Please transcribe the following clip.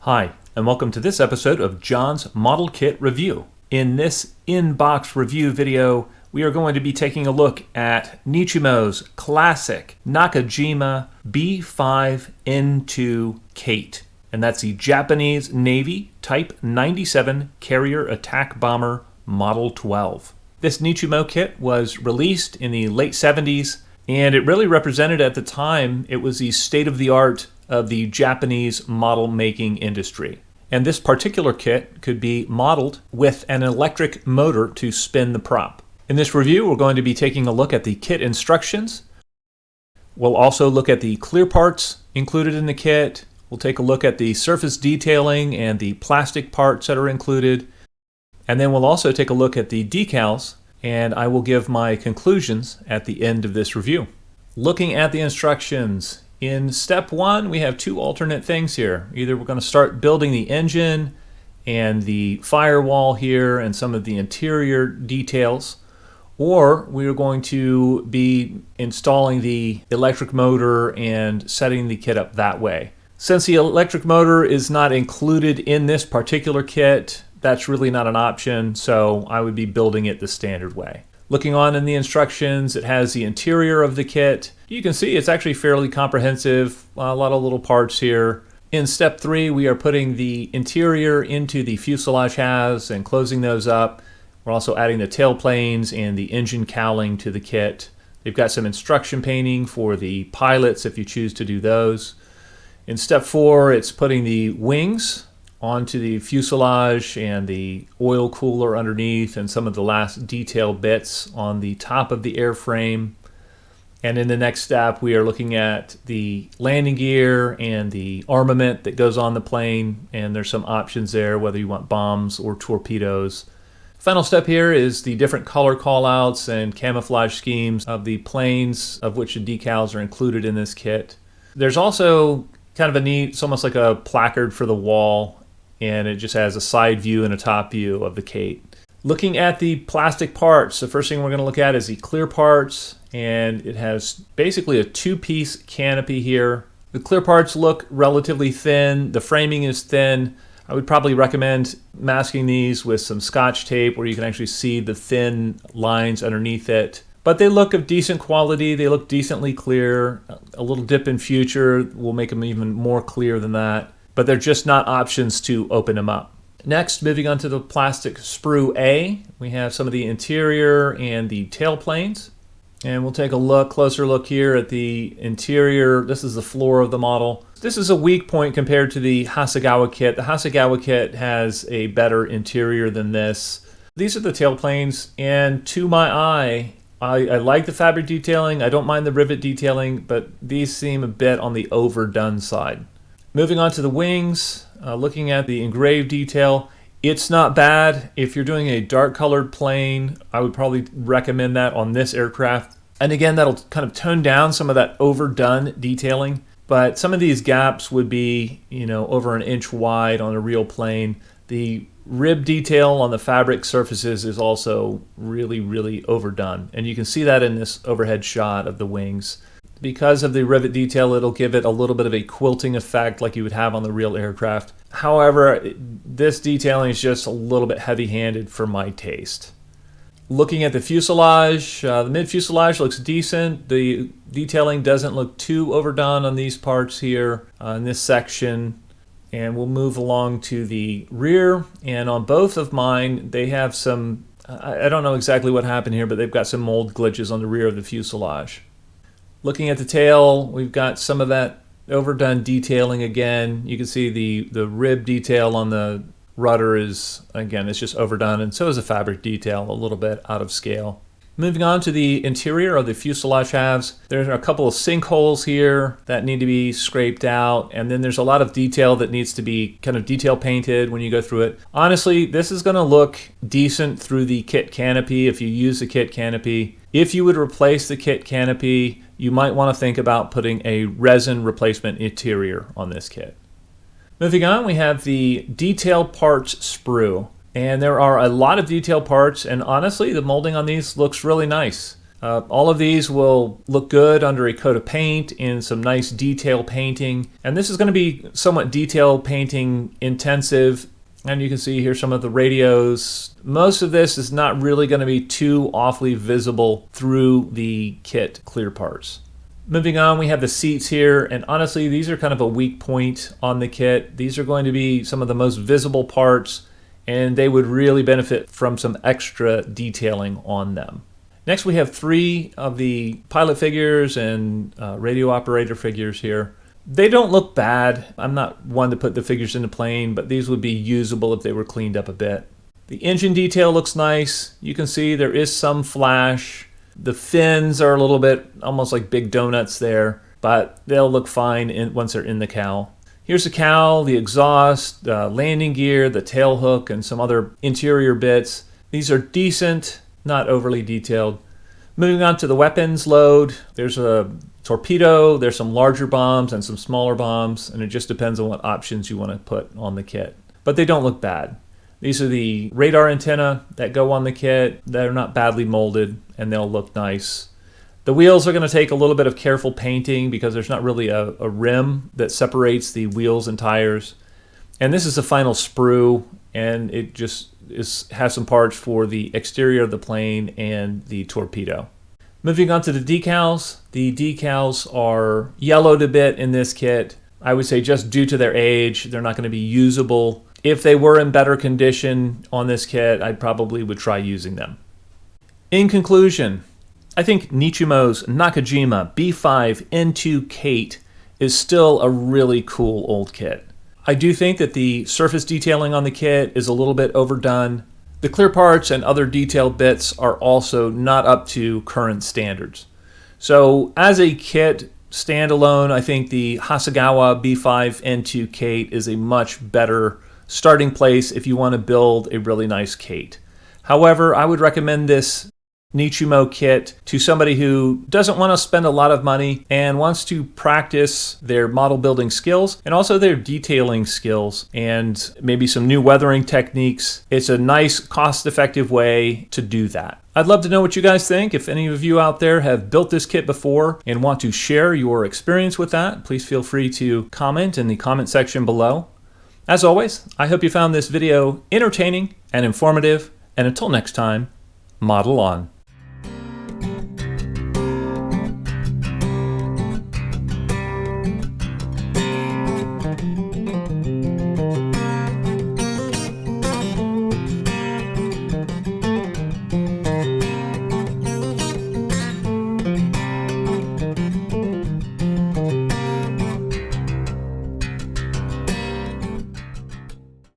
Hi, and welcome to this episode of John's Model Kit Review. In this in-box review video, we are going to be taking a look at Nichimo's classic Nakajima B5N2 Kate. And that's the Japanese Navy Type 97 Carrier Attack Bomber Model 12. This Nichimo kit was released in the late 70s, and it really represented at the time, it was the state-of-the-art of the Japanese model making industry. And this particular kit could be modeled with an electric motor to spin the prop. In this review, we're going to be taking a look at the kit instructions. We'll also look at the clear parts included in the kit. We'll take a look at the surface detailing and the plastic parts that are included. And then we'll also take a look at the decals, and I will give my conclusions at the end of this review. Looking at the instructions, in step one, we have two alternate things here. Either we're going to start building the engine and the firewall here and some of the interior details, or we are going to be installing the electric motor and setting the kit up that way. Since the electric motor is not included in this particular kit, that's really not an option, so I would be building it the standard way. Looking on in the instructions, it has the interior of the kit. You can see it's actually fairly comprehensive, a lot of little parts here. In step three, we are putting the interior into the fuselage halves and closing those up. We're also adding the tail planes and the engine cowling to the kit. They've got some instruction painting for the pilots if you choose to do those. In step four, it's putting the wings onto the fuselage and the oil cooler underneath and some of the last detail bits on the top of the airframe. And in the next step, we are looking at the landing gear and the armament that goes on the plane, and there's some options there, whether you want bombs or torpedoes. Final step here is the different color callouts and camouflage schemes of the planes, of which the decals are included in this kit. There's also kind of a neat, it's almost like a placard for the wall, and it just has a side view and a top view of the Kate. Looking at the plastic parts, the first thing we're going to look at is the clear parts, and it has basically a two-piece canopy here. The clear parts look relatively thin. The framing is thin. I would probably recommend masking these with some Scotch tape where you can actually see the thin lines underneath it. But they look of decent quality. They look decently clear. A little dip in future will make them even more clear than that. But they're just not options to open them up. Next, moving on to the plastic sprue A, we have some of the interior and the tail planes. And we'll take a closer look here at the interior. This is the floor of the model. This is a weak point compared to the Hasegawa kit. The Hasegawa kit has a better interior than this. These are the tail planes, and to my eye, I like the fabric detailing. I don't mind the rivet detailing, but these seem a bit on the overdone side. Moving on to the wings, looking at the engraved detail, it's not bad. If you're doing a dark colored plane, I would probably recommend that on this aircraft. And again, that'll kind of tone down some of that overdone detailing. But some of these gaps would be, over an inch wide on a real plane. The rib detail on the fabric surfaces is also really, really overdone. And you can see that in this overhead shot of the wings. Because of the rivet detail, it'll give it a little bit of a quilting effect like you would have on the real aircraft. However, this detailing is just a little bit heavy-handed for my taste. Looking at the fuselage, the mid-fuselage looks decent. The detailing doesn't look too overdone on these parts here in this section. And we'll move along to the rear. And on both of mine, they have some, I don't know exactly what happened here, but they've got some mold glitches on the rear of the fuselage. Looking at the tail, we've got some of that overdone detailing again. You can see the rib detail on the rudder is, again, it's just overdone, and so is the fabric detail, a little bit out of scale. Moving on to the interior of the fuselage halves, there's a couple of sinkholes here that need to be scraped out, and then there's a lot of detail that needs to be kind of detail painted when you go through it. Honestly, this is going to look decent through the kit canopy if you use the kit canopy. If you would replace the kit canopy, you might want to think about putting a resin replacement interior on this kit. Moving on, we have the detail parts sprue. And there are a lot of detail parts, and honestly, the molding on these looks really nice. All of these will look good under a coat of paint and some nice detail painting. And this is going to be somewhat detail painting intensive. And you can see here some of the radios. Most of this is not really going to be too awfully visible through the kit clear parts. Moving on, we have the seats here, and honestly, these are kind of a weak point on the kit. These are going to be some of the most visible parts, and they would really benefit from some extra detailing on them. Next, we have 3 of the pilot figures and radio operator figures here. They don't look bad. I'm not one to put the figures in the plane, but these would be usable if they were cleaned up a bit. The engine detail looks nice. You can see there is some flash. The fins are a little bit almost like big donuts there, but they'll look fine once they're in the cowl. Here's the cowl, the exhaust, landing gear, the tail hook, and some other interior bits. These are decent, not overly detailed. Moving on to the weapons load, there's a torpedo, there's some larger bombs and some smaller bombs, and it just depends on what options you want to put on the kit. But they don't look bad. These are the radar antenna that go on the kit. They're not badly molded, and they'll look nice. The wheels are going to take a little bit of careful painting because there's not really a rim that separates the wheels and tires. And this is the final sprue, and it just has some parts for the exterior of the plane and the torpedo. Moving on to the decals. The decals are yellowed a bit in this kit. I would say just due to their age, they're not going to be usable. If they were in better condition on this kit, I probably would try using them. In conclusion, I think Nichimo's Nakajima B5N2 Kate is still a really cool old kit. I do think that the surface detailing on the kit is a little bit overdone. The clear parts and other detailed bits are also not up to current standards. So as a kit standalone, I think the Hasegawa B5N2 Kate is a much better starting place if you want to build a really nice Kate. However, I would recommend this Nichimo kit to somebody who doesn't want to spend a lot of money and wants to practice their model building skills and also their detailing skills and maybe some new weathering techniques. It's a nice, cost-effective way to do that. I'd love to know what you guys think. If any of you out there have built this kit before and want to share your experience with that, please feel free to comment in the comment section below. As always, I hope you found this video entertaining and informative, and until next time, model on.